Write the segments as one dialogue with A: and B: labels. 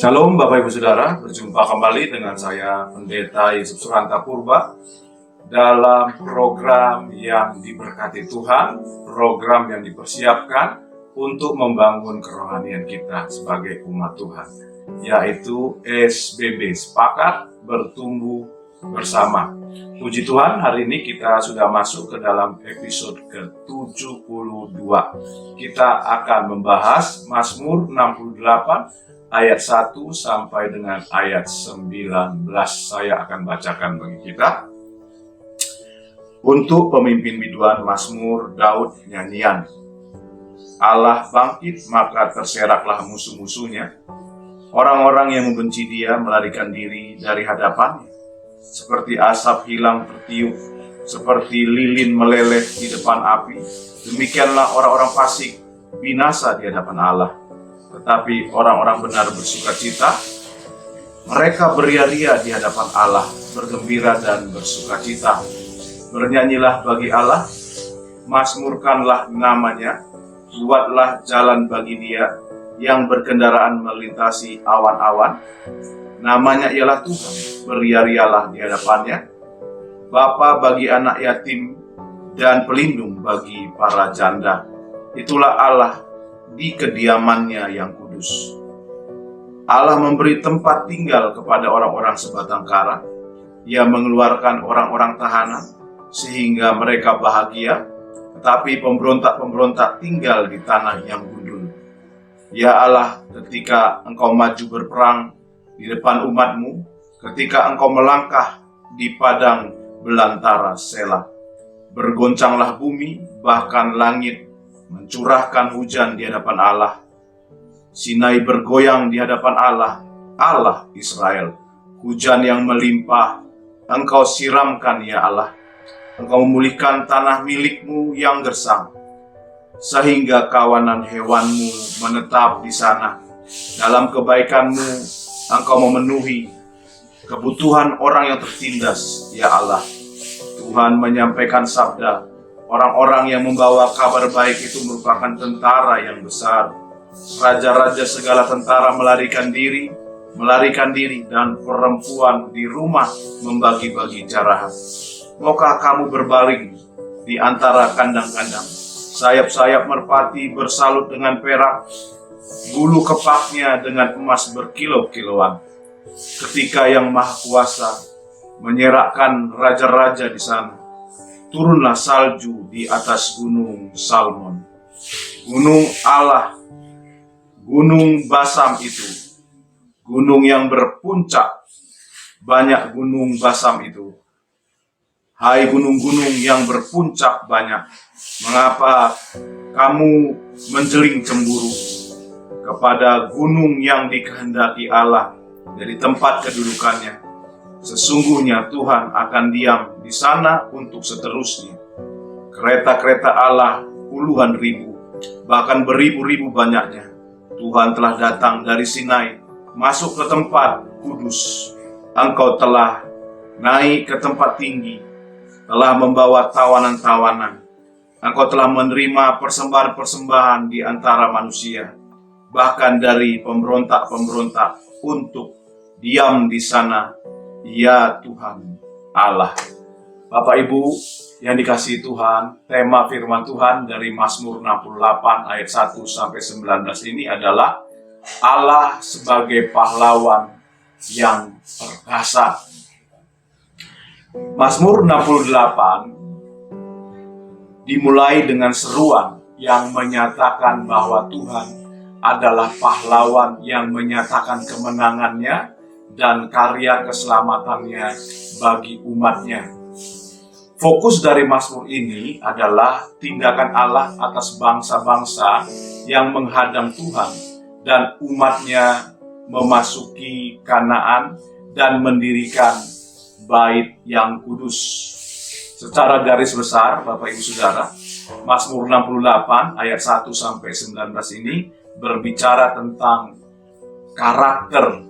A: Shalom Bapak Ibu Saudara, berjumpa kembali dengan saya Pendeta Yusuf Suranta Purba dalam program yang diberkati Tuhan, program yang dipersiapkan untuk membangun kerohanian kita sebagai umat Tuhan, yaitu SBB, Sepakat Bertumbuh Bersama. Puji Tuhan, hari ini kita sudah masuk ke dalam episode ke-72. Kita akan membahas Mazmur 68 ayat 1 sampai dengan ayat 19. Saya akan bacakan bagi kita. Untuk pemimpin biduan Mazmur Daud nyanyian. Allah bangkit, maka terseraklah musuh-musuhnya. Orang-orang yang membenci dia melarikan diri dari hadapannya. Seperti asap hilang tertiup, seperti lilin meleleh di depan api. Demikianlah orang-orang fasik binasa di hadapan Allah. Tetapi orang-orang benar bersukacita, mereka beria-ria di hadapan Allah, bergembira dan bersukacita. Bernyanyilah bagi Allah, mazmurkanlah namanya, buatlah jalan bagi dia yang berkendaraan melintasi awan-awan. Namanya ialah Tuhan, beria-rialah di hadapannya, Bapa bagi anak yatim dan pelindung bagi para janda. Itulah Allah di kediamannya yang kudus. Allah memberi tempat tinggal kepada orang-orang sebatang kara. Ia mengeluarkan orang-orang tahanan sehingga mereka bahagia, tetapi pemberontak-pemberontak tinggal di tanah yang gundul. Ya Allah, ketika Engkau maju berperang di depan umat-Mu, ketika Engkau melangkah di padang belantara Selah, bergoncanglah bumi, bahkan langit mencurahkan hujan di hadapan Allah. Sinai bergoyang di hadapan Allah, Allah Israel. Hujan yang melimpah Engkau siramkan, ya Allah. Engkau memulihkan tanah milik-Mu yang gersang, sehingga kawanan hewan-Mu menetap di sana. Dalam kebaikan-Mu Engkau memenuhi kebutuhan orang yang tertindas, ya Allah. Tuhan menyampaikan sabda, orang-orang yang membawa kabar baik itu merupakan tentara yang besar. Raja-raja segala tentara melarikan diri, dan perempuan di rumah membagi-bagi jarahan. Maukah kamu berbaring di antara kandang-kandang? Sayap-sayap merpati bersalut dengan perak, bulu kepaknya dengan emas berkilo-kiloan. Ketika Yang Maha Kuasa menyerahkan raja-raja di sana, turunlah salju di atas gunung Salmon, gunung Allah, gunung Basam itu, gunung yang berpuncak, banyak gunung Basam itu. Hai gunung-gunung yang berpuncak banyak, mengapa kamu menjeling cemburu kepada gunung yang dikehendaki Allah dari tempat kedudukannya? Sesungguhnya Tuhan akan diam di sana untuk seterusnya. Kereta-kereta Allah puluhan ribu, bahkan beribu-ribu banyaknya. Tuhan telah datang dari Sinai, masuk ke tempat kudus. Engkau telah naik ke tempat tinggi, telah membawa tawanan-tawanan. Engkau telah menerima persembahan-persembahan di antara manusia, bahkan dari pemberontak-pemberontak, untuk diam di sana, ya Tuhan Allah. Bapak Ibu yang dikasihi Tuhan, tema firman Tuhan dari Mazmur 68 ayat 1 sampai 19 ini adalah Allah sebagai pahlawan yang perkasa. Mazmur 68 dimulai dengan seruan yang menyatakan bahwa Tuhan adalah pahlawan yang menyatakan kemenangannya dan karya keselamatannya bagi umatnya. Fokus dari Mazmur ini adalah tindakan Allah atas bangsa-bangsa yang menghadang Tuhan dan umatnya memasuki Kanaan dan mendirikan bait yang kudus. Secara garis besar, Bapak Ibu Saudara, Mazmur 68 ayat 1 sampai 19 ini berbicara tentang karakter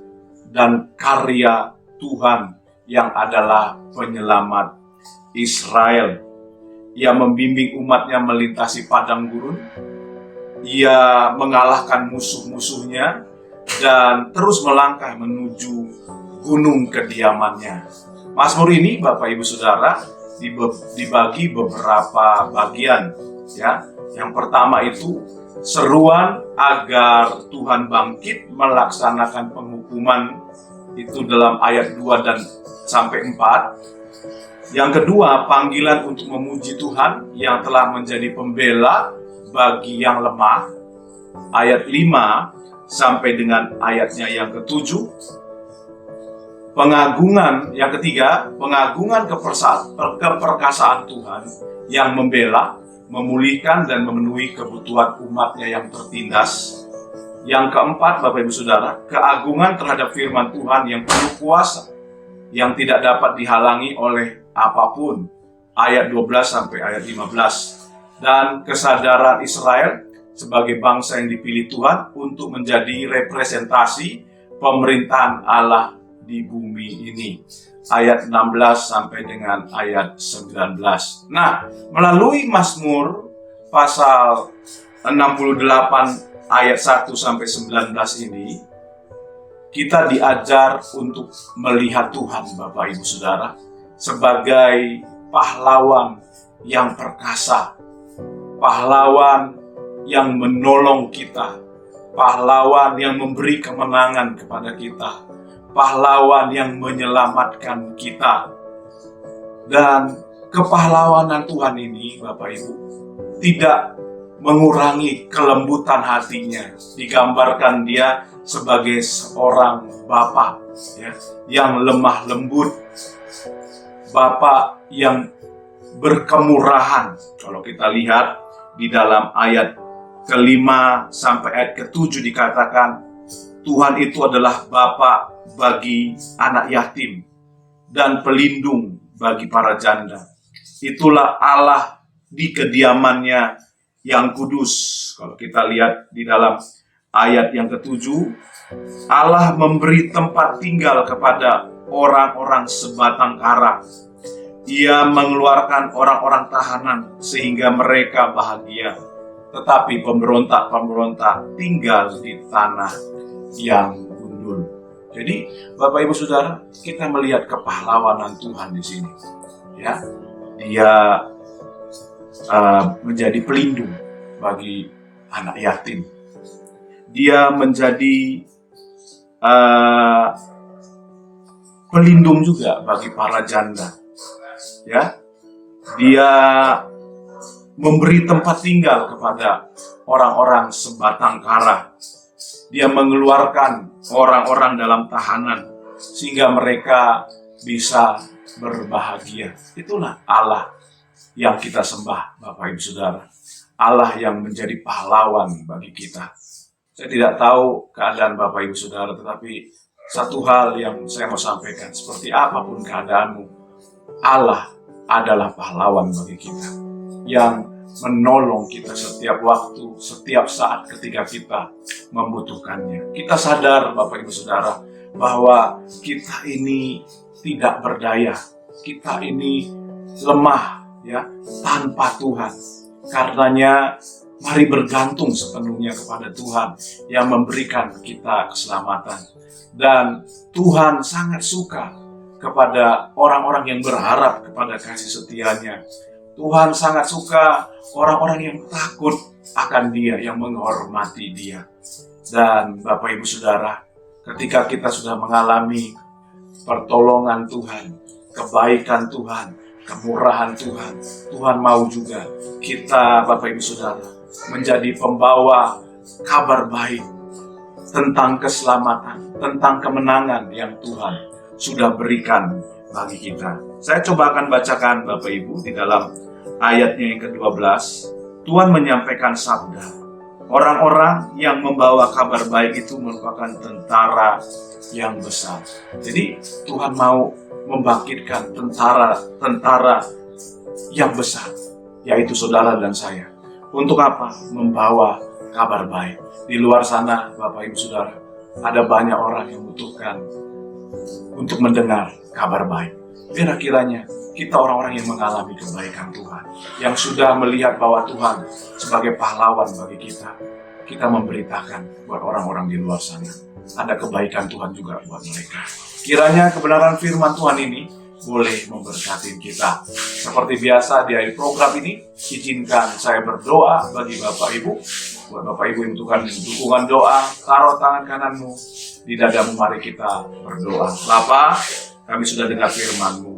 A: dan karya Tuhan yang adalah penyelamat Israel. Ia membimbing umatnya melintasi padang gurun. Ia mengalahkan musuh-musuhnya dan terus melangkah menuju gunung kediamannya. Mazmur ini, Bapak Ibu Saudara, dibagi beberapa bagian, ya. Yang pertama itu seruan agar Tuhan bangkit melaksanakan penghukuman, itu dalam ayat 2 dan sampai 4. Yang kedua, panggilan untuk memuji Tuhan yang telah menjadi pembela bagi yang lemah, ayat 5 sampai dengan ayatnya yang ke-7. Pengagungan yang ketiga, pengagungan keperkasaan Tuhan yang membela, memulihkan dan memenuhi kebutuhan umatnya yang tertindas. Yang keempat, Bapak Ibu Saudara, keagungan terhadap firman Tuhan yang penuh kuasa, yang tidak dapat dihalangi oleh apapun, ayat 12 sampai ayat 15. Dan kesadaran Israel sebagai bangsa yang dipilih Tuhan untuk menjadi representasi pemerintahan Allah di bumi ini, ayat 16 sampai dengan ayat 19. Nah, melalui Mazmur pasal 68 ayat 1 sampai 19 ini, kita diajar untuk melihat Tuhan, Bapak Ibu Saudara, sebagai pahlawan yang perkasa, pahlawan yang menolong kita, pahlawan yang memberi kemenangan kepada kita, pahlawan yang menyelamatkan kita. Dan kepahlawanan Tuhan ini, Bapak Ibu, tidak mengurangi kelembutan hatinya. Digambarkan dia sebagai seorang Bapa, ya, yang lemah lembut, Bapa yang berkemurahan. Kalau kita lihat di dalam ayat ke-5 sampai ayat ke-7 dikatakan, Tuhan itu adalah Bapa bagi anak yatim dan pelindung bagi para janda. Itulah Allah di kediamannya yang kudus. Kalau kita lihat di dalam ayat yang ke-7, Allah memberi tempat tinggal kepada orang-orang sebatang kara. Ia mengeluarkan orang-orang tahanan sehingga mereka bahagia. Tetapi pemberontak-pemberontak tinggal di tanah yang gundul. Jadi, Bapak Ibu Saudara, kita melihat kepahlawanan Tuhan di sini. Ya, Dia menjadi pelindung bagi anak yatim. Dia menjadi pelindung juga bagi para janda. Ya, Dia memberi tempat tinggal kepada orang-orang sebatang kara. Dia mengeluarkan orang-orang dalam tahanan sehingga mereka bisa berbahagia. Itulah Allah yang kita sembah, Bapak Ibu Saudara. Allah yang menjadi pahlawan bagi kita. Saya tidak tahu keadaan Bapak Ibu Saudara, tetapi satu hal yang saya mau sampaikan, seperti apapun keadaanmu, Allah adalah pahlawan bagi kita, yang menolong kita setiap waktu, setiap saat ketika kita membutuhkannya. Kita sadar, Bapak Ibu Saudara, bahwa kita ini tidak berdaya, kita ini lemah, ya, tanpa Tuhan. Karenanya, mari bergantung sepenuhnya kepada Tuhan yang memberikan kita keselamatan. Dan Tuhan sangat suka kepada orang-orang yang berharap kepada kasih setia-Nya. Tuhan sangat suka orang-orang yang takut akan Dia, yang menghormati Dia. Dan Bapak Ibu Saudara, ketika kita sudah mengalami pertolongan Tuhan, kebaikan Tuhan, kemurahan Tuhan, Tuhan mau juga kita, Bapak Ibu Saudara, menjadi pembawa kabar baik tentang keselamatan, tentang kemenangan yang Tuhan sudah berikan bagi kita. Saya coba akan bacakan Bapak Ibu di dalam ayatnya yang ke-12. Tuhan menyampaikan sabda, orang-orang yang membawa kabar baik itu merupakan tentara yang besar. Jadi Tuhan mau membangkitkan tentara yang besar, yaitu saudara dan saya. Untuk apa? Membawa kabar baik. Di luar sana, Bapak Ibu Saudara, ada banyak orang yang membutuhkan untuk mendengar kabar baik. Biar kiranya kita orang-orang yang mengalami kebaikan Tuhan, yang sudah melihat bahwa Tuhan sebagai pahlawan bagi kita, kita memberitakan buat orang-orang di luar sana ada kebaikan Tuhan juga buat mereka. Kiranya kebenaran firman Tuhan ini boleh memberkati kita. Seperti biasa di akhir program ini, izinkan saya berdoa bagi Bapak Ibu. Buat Bapak Ibu yang membutuhkan dukungan doa, taruh tangan kananmu di dadamu, mari kita berdoa. Bapa, kami sudah dengar firman-Mu.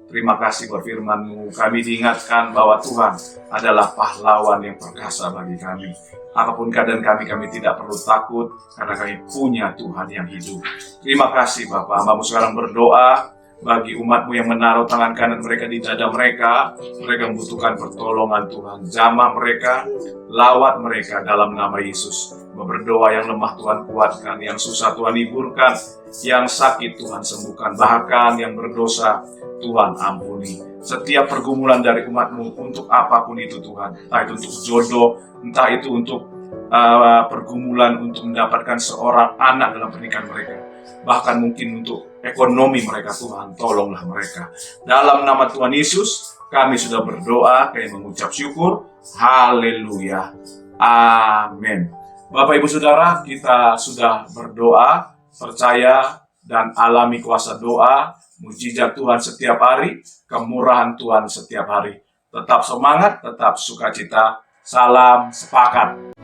A: Terima kasih buat firman-Mu. Kami diingatkan bahwa Tuhan adalah pahlawan yang perkasa bagi kami. Apapun keadaan kami tidak perlu takut karena kami punya Tuhan yang hidup. Terima kasih Bapak. Hamba-Mu sekarang berdoa bagi umat-Mu yang menaruh tangan kanan mereka di dada mereka. Mereka membutuhkan pertolongan Tuhan. Jamah mereka, lawat mereka dalam nama Yesus. Berdoa yang lemah Tuhan kuatkan, yang susah Tuhan hiburkan, yang sakit Tuhan sembuhkan, bahkan yang berdosa Tuhan ampuni. Setiap pergumulan dari umat-Mu untuk apapun itu Tuhan, entah itu untuk jodoh, entah itu untuk pergumulan untuk mendapatkan seorang anak dalam pernikahan mereka, bahkan mungkin untuk ekonomi mereka, Tuhan tolonglah mereka. Dalam nama Tuhan Yesus kami sudah berdoa, kami mengucap syukur. Haleluya, amin. Bapak Ibu Saudara, kita sudah berdoa, percaya dan alami kuasa doa, mujizat Tuhan setiap hari, kemurahan Tuhan setiap hari. Tetap semangat, tetap sukacita. Salam sepakat.